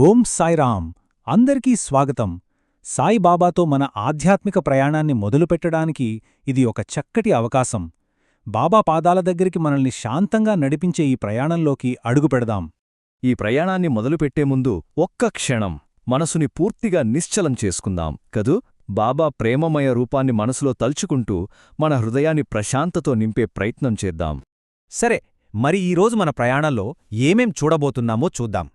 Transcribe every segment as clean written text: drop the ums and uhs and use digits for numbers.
ఓం సాయిరామ్. అందరికీ స్వాగతం. సాయిబాబాతో మన ఆధ్యాత్మిక ప్రయాణాన్ని మొదలుపెట్టడానికి ఇది ఒక చక్కటి అవకాశం. బాబా పాదాల దగ్గరికి మనల్ని శాంతంగా నడిపించే ఈ ప్రయాణంలోకి అడుగుపెడదాం. ఈ ప్రయాణాన్ని మొదలుపెట్టే ముందు ఒక్క క్షణం మనసుని పూర్తిగా నిశ్చలం చేసుకుందాం కదూ. బాబా ప్రేమమయ రూపాన్ని మనసులో తలుచుకుంటూ మన హృదయాన్ని ప్రశాంతతో నింపే ప్రయత్నం చేద్దాం. సరే, మరి ఈరోజు మన ప్రయాణంలో ఏమేం చూడబోతున్నామో చూద్దాం.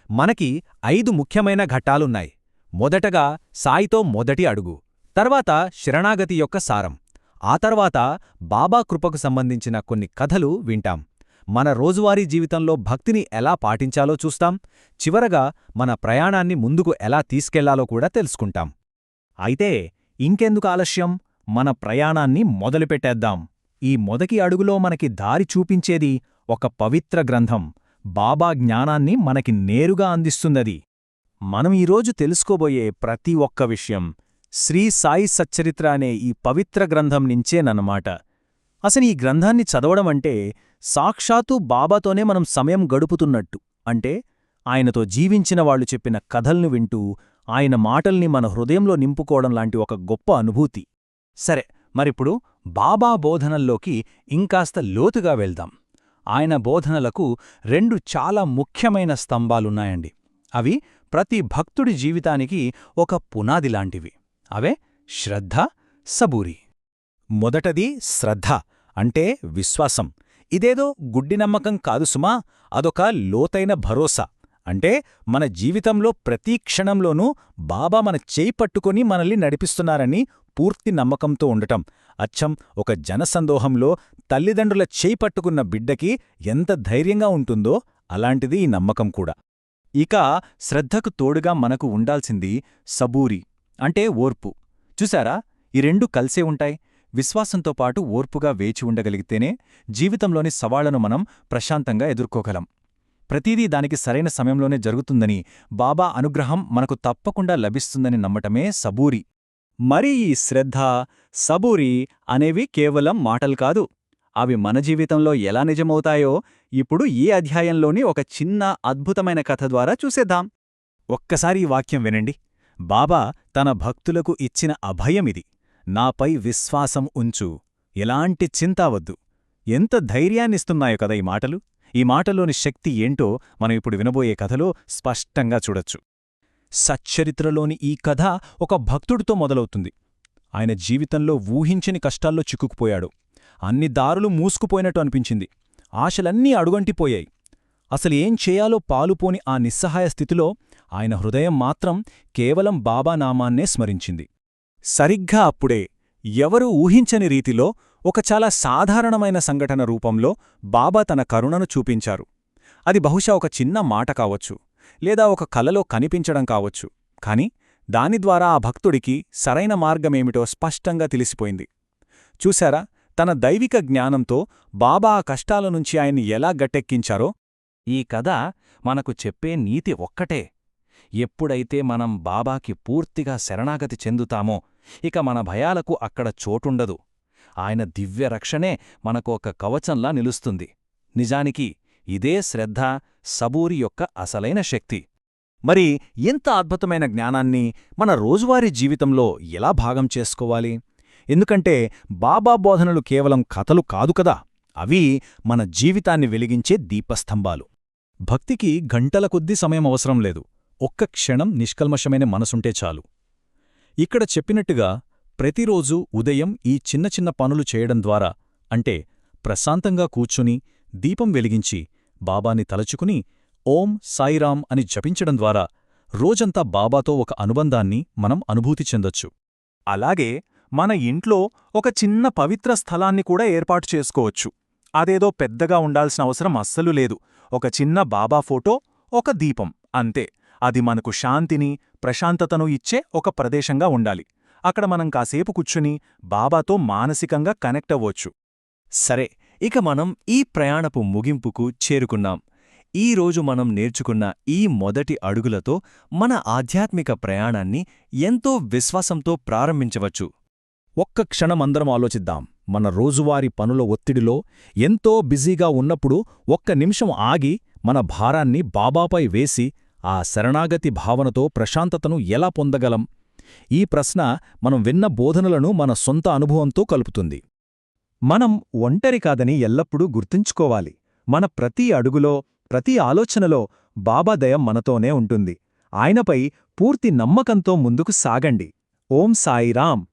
మనకి 5 ముఖ్యమైన ఘట్టాలున్నాయి. మొదటగా సాయితో మొదటి అడుగు, తర్వాత శరణాగతి యొక్క సారం, ఆ తర్వాత బాబా కృపకు సంబంధించిన కొన్ని కథలు వింటాం. మన రోజువారీ జీవితంలో భక్తిని ఎలా పాటించాలో చూస్తాం. చివరగా మన ప్రయాణాన్ని ముందుకు ఎలా తీసుకెళ్లాలో కూడా తెలుసుకుంటాం. అయితే ఇంకెందుకు ఆలస్యం, మన ప్రయాణాన్ని మొదలుపెట్టేద్దాం. ఈ మొదటి అడుగులో మనకి దారి చూపించేది ఒక పవిత్ర గ్రంథం, బాబా జ్ఞానాన్ని మనకి నేరుగా అందిస్తున్నది. మనం ఈరోజు తెలుసుకోబోయే ప్రతి ఒక్క విషయం శ్రీ సాయి సచ్చరిత్ర అనే ఈ పవిత్ర గ్రంథం నుంచేనన్నమాట. అసలు ఈ గ్రంథాన్ని చదవడమంటే సాక్షాత్తు బాబాతోనే మనం సమయం గడుపుతున్నట్టు. అంటే ఆయనతో జీవించిన వాళ్ళు చెప్పిన కథల్ని వింటూ ఆయన మాటల్ని మన హృదయంలో నింపుకోవడం లాంటి ఒక గొప్ప అనుభూతి. సరే, మరిప్పుడు బాబా బోధనల్లోకి ఇంకాస్త లోతుగా వెళ్దాం. ఆయన బోధనలకు 2 చాలా ముఖ్యమైన స్తంభాలున్నాయండి. అవి ప్రతి భక్తుడి జీవితానికి ఒక పునాదిలాంటివి. అవే శ్రద్ధ, సబూరి. మొదటది శ్రద్ధ, అంటే విశ్వాసం. ఇదేదో గుడ్డి నమ్మకం కాదు సుమా, అదొక లోతైన భరోసా. అంటే మన జీవితంలో ప్రతి క్షణంలోనూ బాబా మన చేయి పట్టుకొని మనల్ని నడిపిస్తున్నారని పూర్తి నమ్మకంతో ఉండటం. అచ్చం ఒక జనసందోహంలో తల్లిదండ్రుల చేయి పట్టుకున్న బిడ్డకి ఎంత ధైర్యంగా ఉంటుందో అలాంటిది ఈ నమ్మకం కూడా. ఇక శ్రద్ధకు తోడుగా మనకు ఉండాల్సింది సబూరి, అంటే ఓర్పు. చూశారా, ఈ 2 కలిసే ఉంటాయి. విశ్వాసంతో పాటు ఓర్పుగా వేచి ఉండగలిగితేనే జీవితంలోని సవాళ్లను మనం ప్రశాంతంగా ఎదుర్కోగలం. ప్రతిదీ దానికి సరైన సమయంలోనే జరుగుతుందని, బాబా అనుగ్రహం మనకు తప్పకుండా లభిస్తుందని నమ్మటమే సబూరి. మరి ఈ శ్రద్ధ, సబూరి అనేవి కేవలం మాటలు కాదు. అవి మన జీవితంలో ఎలా నిజమవుతాయో ఇప్పుడు ఈ అధ్యాయంలోని ఒక చిన్న అద్భుతమైన కథ ద్వారా చూసేద్దాం. ఒక్కసారి ఈ వాక్యం వినండి. బాబా తన భక్తులకు ఇచ్చిన అభయమిది. నాపై విశ్వాసం ఉంచు, ఎలాంటి చింతావద్దు. ఎంత ధైర్యాన్నిస్తున్నాయో కదా ఈ మాటలు. ఈ మాటలోని శక్తి ఏంటో మనం ఇప్పుడు వినబోయే కథలో స్పష్టంగా చూడొచ్చు. సచ్చరిత్రలోని ఈ కథ ఒక భక్తుడితో మొదలవుతుంది. ఆయన జీవితంలో ఊహించని కష్టాల్లో చిక్కుకుపోయాడు. అన్ని దారులు మూసుకుపోయినట్టు అనిపించింది. ఆశలన్నీ అడుగంటిపోయాయి. అసలు ఏం చేయాలో పాలుపోని ఆ నిస్సహాయ స్థితిలో ఆయన హృదయం మాత్రం కేవలం బాబా నామాన్నే స్మరించింది. సరిగ్గా అప్పుడే ఎవరూ ఊహించని రీతిలో ఒక చాలా సాధారణమైన సంఘటన రూపంలో బాబా తన కరుణను చూపించారు. అది బహుశా ఒక చిన్న మాట కావచ్చు, లేదా ఒక కలలో కనిపించడం కావచ్చు. కాని దాని ద్వారా ఆ భక్తుడికి సరైన మార్గమేమిటో స్పష్టంగా తెలిసిపోయింది. చూశారా, తన దైవిక జ్ఞానంతో బాబా ఆ కష్టాల నుంచి ఆయన్ని ఎలా గట్టెక్కించారో. ఈ కథ మనకు చెప్పే నీతి ఒక్కటే: ఎప్పుడైతే మనం బాబాకి పూర్తిగా శరణాగతి చెందుతామో ఇక మన భయాలకు అక్కడ చోటుండదు. ఆయన దివ్య రక్షణే మనకు ఒక కవచంలా నిలుస్తుంది. నిజానికి ఇదే శ్రద్ధ, సబూరి యొక్క అసలైన శక్తి. మరి ఇంత అద్భుతమైన జ్ఞానాన్ని మన రోజువారీ జీవితంలో ఎలా భాగం చేసుకోవాలి? ఎందుకంటే బాబా బోధనలు కేవలం కథలు కాదు కదా, అవి మన జీవితాన్ని వెలిగించే దీపస్తంభాలు. భక్తికి గంటల కొద్దీ సమయం అవసరం లేదు. ఒక్క క్షణం నిష్కల్మషమైన మనసుంటే చాలు. ఇక్కడ చెప్పినట్టుగా ప్రతిరోజూ ఉదయం ఈ చిన్న చిన్న పనులు చేయడం ద్వారా, అంటే ప్రశాంతంగా కూర్చుని దీపం వెలిగించి బాబాని తలచుకుని ఓం సాయిరామ్ అని జపించడం ద్వారా రోజంతా బాబాతో ఒక అనుబంధాన్ని మనం అనుభూతి చెందొచ్చు. అలాగే మన ఇంట్లో ఒక చిన్న పవిత్ర స్థలాన్ని కూడా ఏర్పాటు చేసుకోవచ్చు. అదేదో పెద్దగా ఉండాల్సిన అవసరం అస్సలు లేదు. ఒక చిన్న బాబా ఫోటో, ఒక దీపం, అంతే. అది మనకు శాంతిని, ప్రశాంతతను ఇచ్చే ఒక ప్రదేశంగా ఉండాలి. అక్కడ మనం కాసేపు కూర్చుని బాబాతో మానసికంగా కనెక్ట్ అవ్వొచ్చు. సరే, ఇక మనం ఈ ప్రయాణపు ముగింపుకు చేరుకున్నాం. ఈరోజు మనం నేర్చుకున్న ఈ మొదటి అడుగులతో మన ఆధ్యాత్మిక ప్రయాణాన్ని ఎంతో విశ్వాసంతో ప్రారంభించవచ్చు. ఒక్క క్షణమందరం ఆలోచిద్దాం. మన రోజువారీ పనుల ఒత్తిడిలో ఎంతో బిజీగా ఉన్నప్పుడు ఒక్క నిమిషం ఆగి మన భారాన్ని బాబాపై వేసి ఆ శరణాగతి భావనతో ప్రశాంతతను ఎలా పొందగలం? ఈ ప్రశ్న మనం విన్న బోధనలను మన సొంత అనుభవంతో కలుపుతుంది. మనం ఒంటరి కాదని ఎల్లప్పుడూ గుర్తుంచుకోవాలి. మన ప్రతి అడుగులో, ప్రతి ఆలోచనలో బాబా దయ మనతోనే ఉంటుంది. ఆయనపై పూర్తి నమ్మకంతో ముందుకు సాగండి. ఓం సాయిరాం.